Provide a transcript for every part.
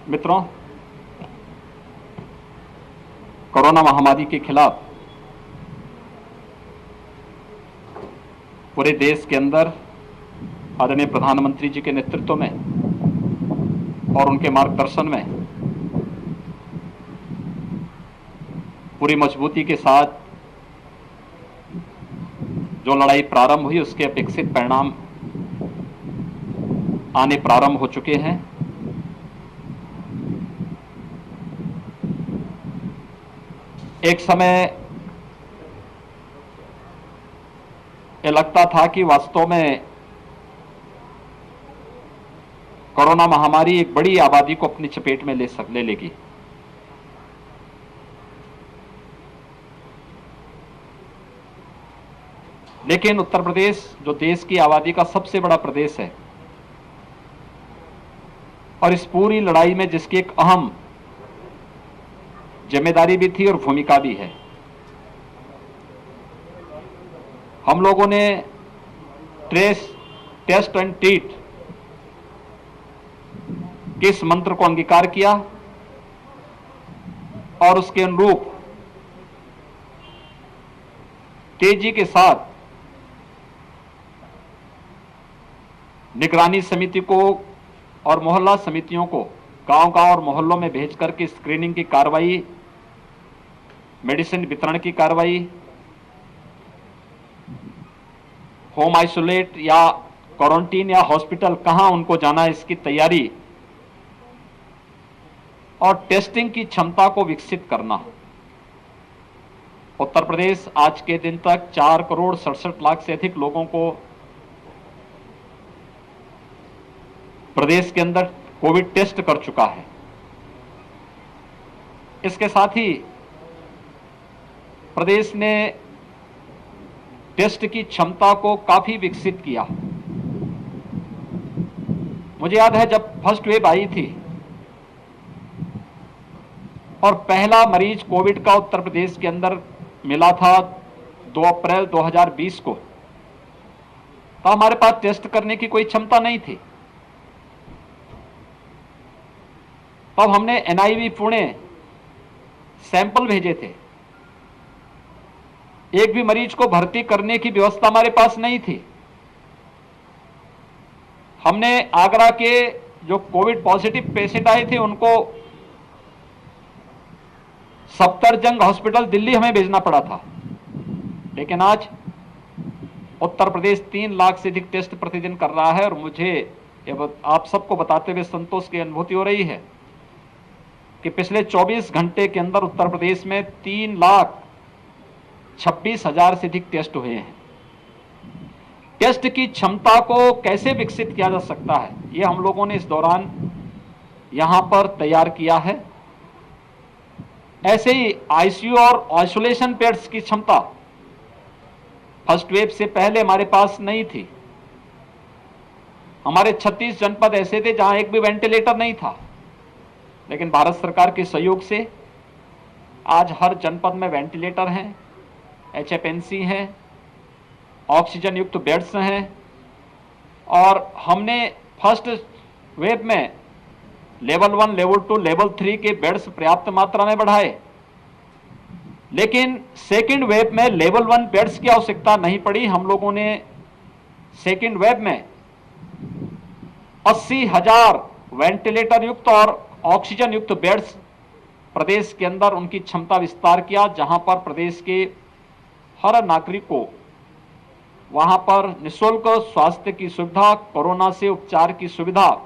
मित्रों, कोरोना महामारी के खिलाफ पूरे देश के अंदर आदरणीय प्रधानमंत्री जी के नेतृत्व में और उनके मार्गदर्शन में पूरी मजबूती के साथ जो लड़ाई प्रारंभ हुई उसके अपेक्षित परिणाम आने प्रारंभ हो चुके हैं। एक समय ये लगता था कि वास्तव में कोरोना महामारी एक बड़ी आबादी को अपनी चपेट में ले लेगी। लेकिन उत्तर प्रदेश जो देश की आबादी का सबसे बड़ा प्रदेश है और इस पूरी लड़ाई में जिसकी एक अहम जिम्मेदारी भी थी और भूमिका भी है, हम लोगों ने टेस्ट एंड ट्रीट के इस मंत्र को अंगीकार किया और उसके अनुरूप तेजी के साथ निगरानी समिति को और मोहल्ला समितियों को गांव-गांव और मोहल्लों में भेज करके स्क्रीनिंग की कार्रवाई, मेडिसिन वितरण की कार्रवाई, होम आइसोलेट या क्वारंटीन या हॉस्पिटल कहां उनको जाना है इसकी तैयारी और टेस्टिंग की क्षमता को विकसित करना। उत्तर प्रदेश आज के दिन तक 4,67,00,000 से अधिक लोगों को प्रदेश के अंदर कोविड टेस्ट कर चुका है। इसके साथ ही प्रदेश ने टेस्ट की क्षमता को काफी विकसित किया। मुझे याद है जब फर्स्ट वेव आई थी और पहला मरीज कोविड का उत्तर प्रदेश के अंदर मिला था 2 अप्रैल 2020 को, तो हमारे पास टेस्ट करने की कोई क्षमता नहीं थी। तब हमने एनआईवी पुणे सैंपल भेजे थे। एक भी मरीज को भर्ती करने की व्यवस्था हमारे पास नहीं थी। हमने आगरा के जो कोविड पॉजिटिव पेशेंट आए थे उनको सफदरजंग हॉस्पिटल दिल्ली हमें भेजना पड़ा था। लेकिन आज उत्तर प्रदेश 3 लाख से अधिक टेस्ट प्रतिदिन कर रहा है और मुझे आप सबको बताते हुए संतोष की अनुभूति हो रही है कि पिछले 24 घंटे के अंदर उत्तर प्रदेश में 3,26,000 से अधिक टेस्ट हुए हैं। टेस्ट की क्षमता को कैसे विकसित किया जा सकता है, ये हम लोगों ने इस दौरान यहां पर तैयार किया है। ऐसे ही आईसीयू और आइसोलेशन बेड्स की क्षमता फर्स्ट वेव से पहले हमारे पास नहीं थी। हमारे 36 जनपद ऐसे थे जहां एक भी वेंटिलेटर नहीं था, लेकिन भारत सरकार के सहयोग से आज हर जनपद में वेंटिलेटर हैं, एचएफएनसी हैं, ऑक्सीजन युक्त बेड्स हैं और हमने फर्स्ट वेव में लेवल 1, लेवल 2, लेवल 3 के बेड्स पर्याप्त मात्रा में बढ़ाए। लेकिन सेकेंड वेव में लेवल 1 बेड्स की आवश्यकता नहीं पड़ी। हम लोगों ने सेकेंड वेव में 80,000 वेंटिलेटर युक्त और ऑक्सीजन युक्त बेड्स प्रदेश के अंदर उनकी क्षमता विस्तार किया, जहां पर प्रदेश के हर नागरिक को वहां पर निःशुल्क स्वास्थ्य की सुविधा, कोरोना से उपचार की सुविधा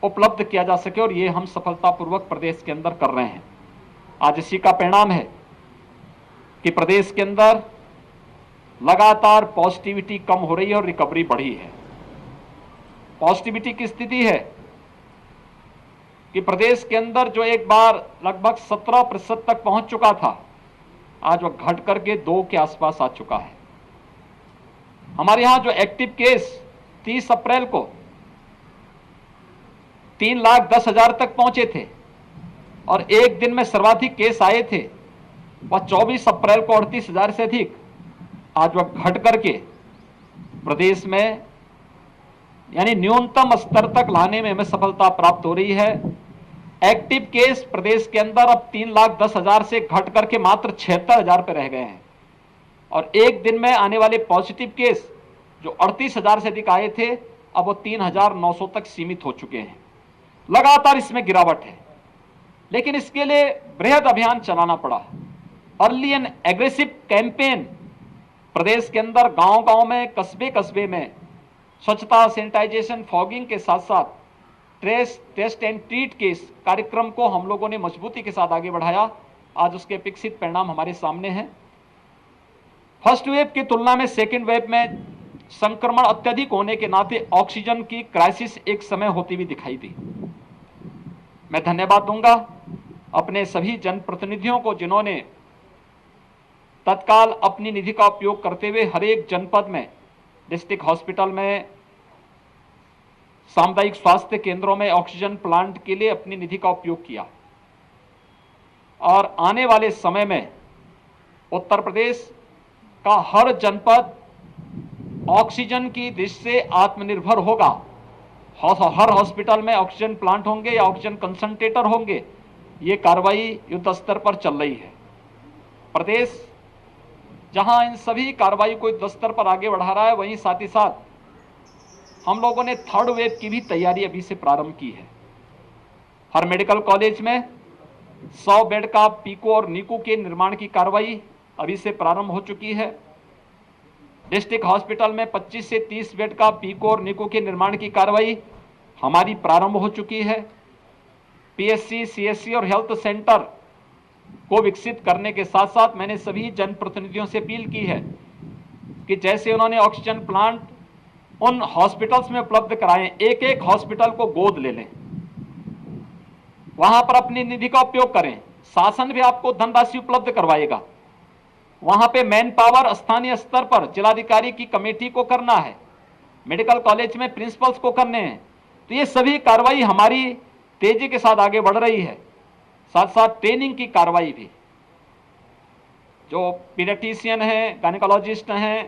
उपलब्ध किया जा सके और ये हम सफलतापूर्वक प्रदेश के अंदर कर रहे हैं। आज इसी का परिणाम है कि प्रदेश के अंदर लगातार पॉजिटिविटी कम हो रही है और रिकवरी बढ़ी है। पॉजिटिविटी की स्थिति है कि प्रदेश के अंदर जो एक बार लगभग 17% तक पहुंच चुका था, आज वह घट करके 2 के आसपास आ चुका है। हमारे यहां जो एक्टिव केस 30 अप्रैल को 3,10,000 तक पहुंचे थे और एक दिन में सर्वाधिक केस आए थे वह 24 अप्रैल को 38,000 से अधिक, आज वह घट करके प्रदेश में यानी न्यूनतम स्तर तक लाने में हमें सफलता प्राप्त हो रही है। एक्टिव केस प्रदेश के अंदर अब 3,10,000 से घट करके मात्र 76,000 पे रह गए हैं और एक दिन में आने वाले पॉजिटिव केस जो 38,000 से अधिक आए थे अब वो 3,900 तक सीमित हो चुके हैं। लगातार इसमें गिरावट है, लेकिन इसके लिए बृहद अभियान चलाना पड़ा। अर्ली एंड एग्रेसिव कैंपेन प्रदेश के अंदर गांव गांव में, कस्बे कस्बे में स्वच्छता, सैनिटाइजेशन, फॉगिंग के साथ साथ ट्रेस, टेस्ट एंड ट्रीट के इस कार्यक्रम को हम लोगों ने मजबूती के साथ आगे बढ़ाया। आज उसके अपेक्षित परिणाम हमारे सामने हैं। फर्स्ट वेव की तुलना में सेकेंड वेव में संक्रमण अत्यधिक होने के नाते ऑक्सीजन की क्राइसिस एक समय होती हुई दिखाई दी। मैं धन्यवाद दूंगा अपने सभी जनप्रतिनिधियों को जिन्होंने तत्काल अपनी निधि का उपयोग करते हुए हर एक जनपद में, डिस्ट्रिक्ट हॉस्पिटल में, सामुदायिक स्वास्थ्य केंद्रों में ऑक्सीजन प्लांट के लिए अपनी निधि का उपयोग किया और आने वाले समय में उत्तर प्रदेश का हर जनपद ऑक्सीजन की दृष्टि से आत्मनिर्भर होगा। हर हॉस्पिटल में ऑक्सीजन प्लांट होंगे या ऑक्सीजन कंसंट्रेटर होंगे। ये कार्रवाई युद्ध स्तर पर चल रही है। प्रदेश जहां इन सभी कार्रवाई को युद्ध स्तर पर आगे बढ़ा रहा है, वहीं साथ ही साथ हम लोगों ने थर्ड वेव की भी तैयारी अभी से प्रारंभ की है। हर मेडिकल कॉलेज में 100 बेड का पीको और नीको के निर्माण की कार्रवाई अभी से प्रारंभ हो चुकी है। डिस्ट्रिक्ट हॉस्पिटल में 25 से 30 बेड का पीको और नीको के निर्माण की कार्रवाई हमारी प्रारंभ हो चुकी है। पीएससी, सीएससी और हेल्थ सेंटर को विकसित करने के साथ साथ मैंने सभी जनप्रतिनिधियों से अपील की है कि जैसे उन्होंने ऑक्सीजन प्लांट उन हॉस्पिटल्स में उपलब्ध कराएं, एक एक हॉस्पिटल को गोद ले लें, वहां पर अपनी निधि का उपयोग करें। शासन भी आपको धनराशि उपलब्ध करवाएगा। वहां पे मैन पावर स्थानीय स्तर पर जिलाधिकारी की कमेटी को करना है, मेडिकल कॉलेज में प्रिंसिपल्स को करने हैं। तो ये सभी कार्रवाई हमारी तेजी के साथ आगे बढ़ रही है। साथ साथ ट्रेनिंग की कार्रवाई भी, जो पीडियाट्रिशियन हैं, गायनेकोलॉजिस्ट हैं,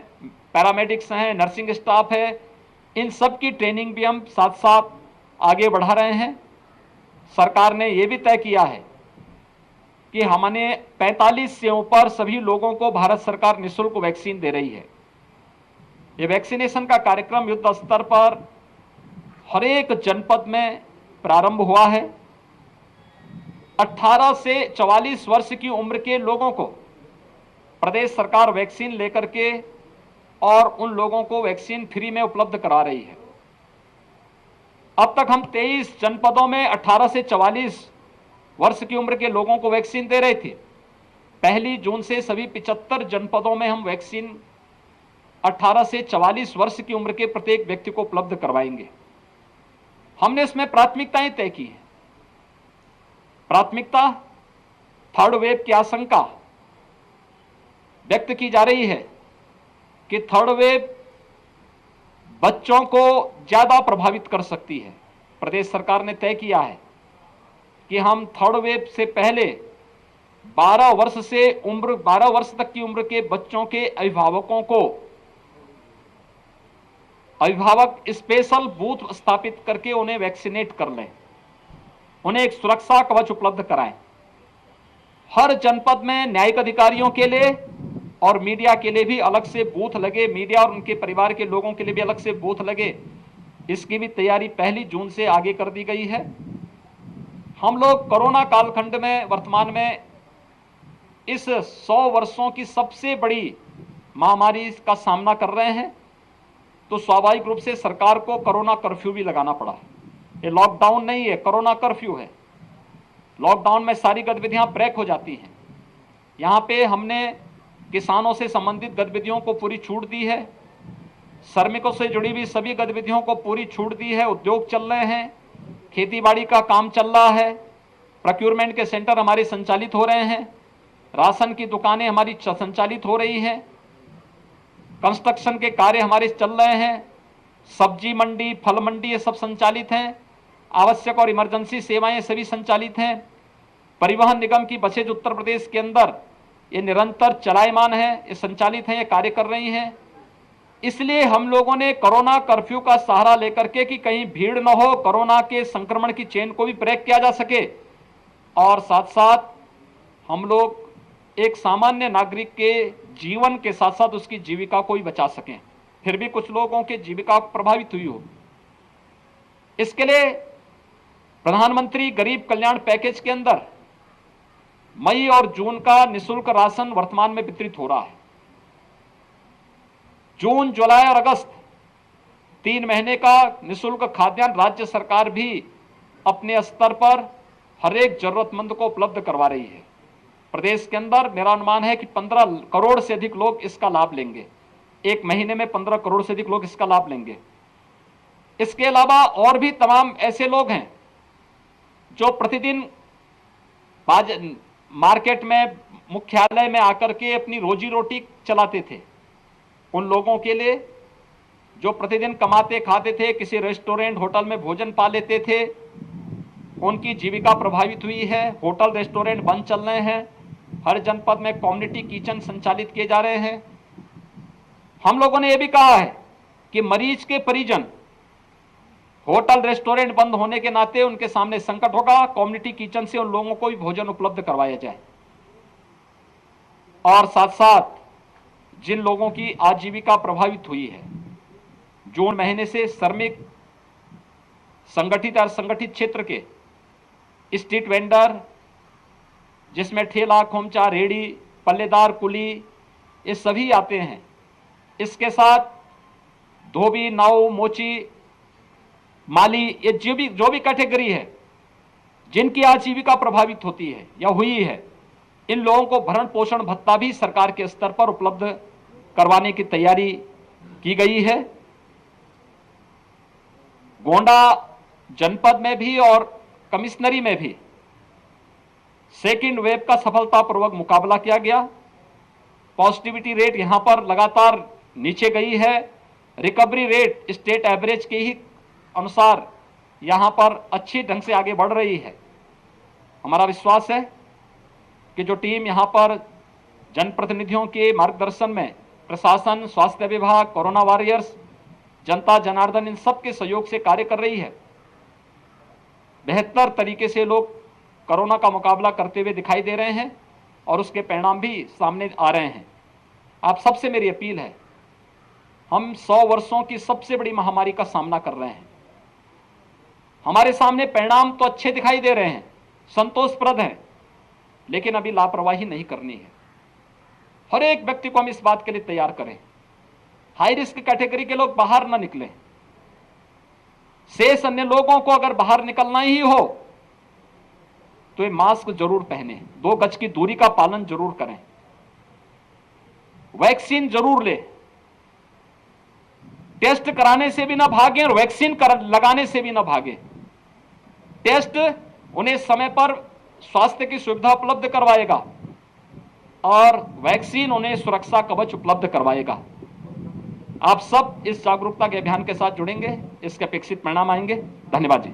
पैरामेडिक्स हैं, नर्सिंग स्टाफ है, इन सब की ट्रेनिंग भी हम साथ साथ आगे बढ़ा रहे हैं। सरकार ने यह भी तय किया है कि हमने 45 से ऊपर सभी लोगों को भारत सरकार निःशुल्क वैक्सीन दे रही है। ये वैक्सीनेशन का कार्यक्रम युद्ध स्तर पर हर एक जनपद में प्रारंभ हुआ है। 18 से 44 वर्ष की उम्र के लोगों को प्रदेश सरकार वैक्सीन लेकर के और उन लोगों को वैक्सीन फ्री में उपलब्ध करा रही है। अब तक हम 23 जनपदों में 18 से 44 वर्ष की उम्र के लोगों को वैक्सीन दे रहे थे। 1 जून से सभी 75 जनपदों में हम वैक्सीन 18 से 44 वर्ष की उम्र के प्रत्येक व्यक्ति को उपलब्ध करवाएंगे। हमने इसमें प्राथमिकताएं तय की हैं। प्राथमिकता, थर्ड वेव की आशंका व्यक्त की जा रही है कि थर्ड वेव बच्चों को ज्यादा प्रभावित कर सकती है। प्रदेश सरकार ने तय किया है कि हम थर्ड वेव से पहले 12 वर्ष तक की उम्र के बच्चों के अभिभावकों को अभिभावक स्पेशल बूथ स्थापित करके उन्हें वैक्सीनेट कर लें, उन्हें एक सुरक्षा कवच उपलब्ध कराएं। हर जनपद में न्यायिक अधिकारियों के लिए और मीडिया के लिए भी अलग से बूथ लगे, मीडिया और उनके परिवार के लोगों के लिए भी अलग से बूथ लगे। इसकी भी तैयारी 1 जून से आगे कर दी गई है। हम लोग कोरोना कालखंड में वर्तमान में इस 100 वर्षों की सबसे बड़ी महामारी का सामना कर रहे हैं, तो स्वाभाविक रूप से सरकार को कोरोना कर्फ्यू भी लगाना पड़ा। ये लॉकडाउन नहीं है, कोरोना कर्फ्यू है। लॉकडाउन में सारी गतिविधियां ब्रेक हो जाती हैं। यहाँ पे हमने किसानों से संबंधित गतिविधियों को पूरी छूट दी है, श्रमिकों से जुड़ी हुई सभी गतिविधियों को पूरी छूट दी है। उद्योग चल रहे हैं, खेतीबाड़ी का काम चल रहा है, प्रोक्योरमेंट के सेंटर हमारे संचालित हो रहे हैं, राशन की दुकानें हमारी संचालित हो रही हैं, कंस्ट्रक्शन के कार्य हमारे चल रहे हैं, सब्जी मंडी, फल मंडी ये सब संचालित हैं, आवश्यक और इमरजेंसी सेवाएं सभी संचालित हैं। परिवहन निगम की बसें जो उत्तर प्रदेश के अंदर ये निरंतर चलायमान है, ये संचालित हैं, ये कार्य कर रही हैं। इसलिए हम लोगों ने कोरोना कर्फ्यू का सहारा लेकर के कि कहीं भीड़ न हो, कोरोना के संक्रमण की चेन को भी ब्रेक किया जा सके, और साथ साथ हम लोग एक सामान्य नागरिक के जीवन के साथ साथ उसकी जीविका को भी बचा सकें। फिर भी कुछ लोगों की जीविका प्रभावित हुई हो, इसके लिए प्रधानमंत्री गरीब कल्याण पैकेज के अंदर मई और जून का निःशुल्क राशन वर्तमान में वितरित हो रहा है। जून, जुलाई और अगस्त 3 महीने का निःशुल्क खाद्यान्न राज्य सरकार भी अपने स्तर पर हर एक जरूरतमंद को उपलब्ध करवा रही है। प्रदेश के अंदर मेरा अनुमान है कि 15 करोड़ से अधिक लोग इसका लाभ लेंगे। एक महीने में 15 करोड़ से अधिक लोग इसका लाभ लेंगे। इसके अलावा और भी तमाम ऐसे लोग हैं जो प्रतिदिन मार्केट में, मुख्यालय में आकर के अपनी रोजी रोटी चलाते थे। उन लोगों के लिए जो प्रतिदिन कमाते खाते थे, किसी रेस्टोरेंट होटल में भोजन पा लेते थे, उनकी जीविका प्रभावित हुई है। होटल रेस्टोरेंट बंद चल रहे हैं। हर जनपद में कम्युनिटी किचन संचालित किए जा रहे हैं। हम लोगों ने यह भी कहा है कि मरीज के परिजन, होटल रेस्टोरेंट बंद होने के नाते उनके सामने संकट होगा, कम्युनिटी किचन से उन लोगों को भी भोजन उपलब्ध करवाया जाए। और साथ साथ जिन लोगों की आजीविका प्रभावित हुई है, जून महीने से श्रमिक, संगठित और संगठित क्षेत्र के स्ट्रीट वेंडर, जिसमें ठेला, खोमचा, रेडी, पल्लेदार, कुली, ये सभी आते हैं। इसके साथ धोबी, नाऊ, मोची, माली, ये जो भी कैटेगरी है जिनकी आजीविका प्रभावित होती है या हुई है, इन लोगों को भरण पोषण भत्ता भी सरकार के स्तर पर उपलब्ध करवाने की तैयारी की गई है। गोंडा जनपद में भी और कमिश्नरी में भी सेकेंड वेव का सफलतापूर्वक मुकाबला किया गया। पॉजिटिविटी रेट यहां पर लगातार नीचे गई है। रिकवरी रेट स्टेट एवरेज के ही अनुसार यहां पर अच्छी ढंग से आगे बढ़ रही है। हमारा विश्वास है कि जो टीम यहां पर जनप्रतिनिधियों के मार्गदर्शन में, प्रशासन, स्वास्थ्य विभाग, कोरोना वॉरियर्स, जनता जनार्दन, इन सब के सहयोग से कार्य कर रही है, बेहतर तरीके से लोग कोरोना का मुकाबला करते हुए दिखाई दे रहे हैं और उसके परिणाम भी सामने आ रहे हैं। आप सबसे मेरी अपील है, हम 100 वर्षों की सबसे बड़ी महामारी का सामना कर रहे हैं। हमारे सामने परिणाम तो अच्छे दिखाई दे रहे हैं, संतोषप्रद हैं, लेकिन अभी लापरवाही नहीं करनी है। हर एक व्यक्ति को हम इस बात के लिए तैयार करें, हाई रिस्क कैटेगरी के लोग बाहर ना निकलें। शेष अन्य लोगों को अगर बाहर निकलना ही हो तो ये मास्क जरूर पहने, 2 गज की दूरी का पालन जरूर करें, वैक्सीन जरूर ले, टेस्ट कराने से भी ना भागें और वैक्सीन लगाने से भी ना भागें। टेस्ट उन्हें समय पर स्वास्थ्य की सुविधा उपलब्ध करवाएगा और वैक्सीन उन्हें सुरक्षा कवच उपलब्ध करवाएगा। आप सब इस जागरूकता के अभियान के साथ जुड़ेंगे, इसके अपेक्षित परिणाम आएंगे। धन्यवाद जी।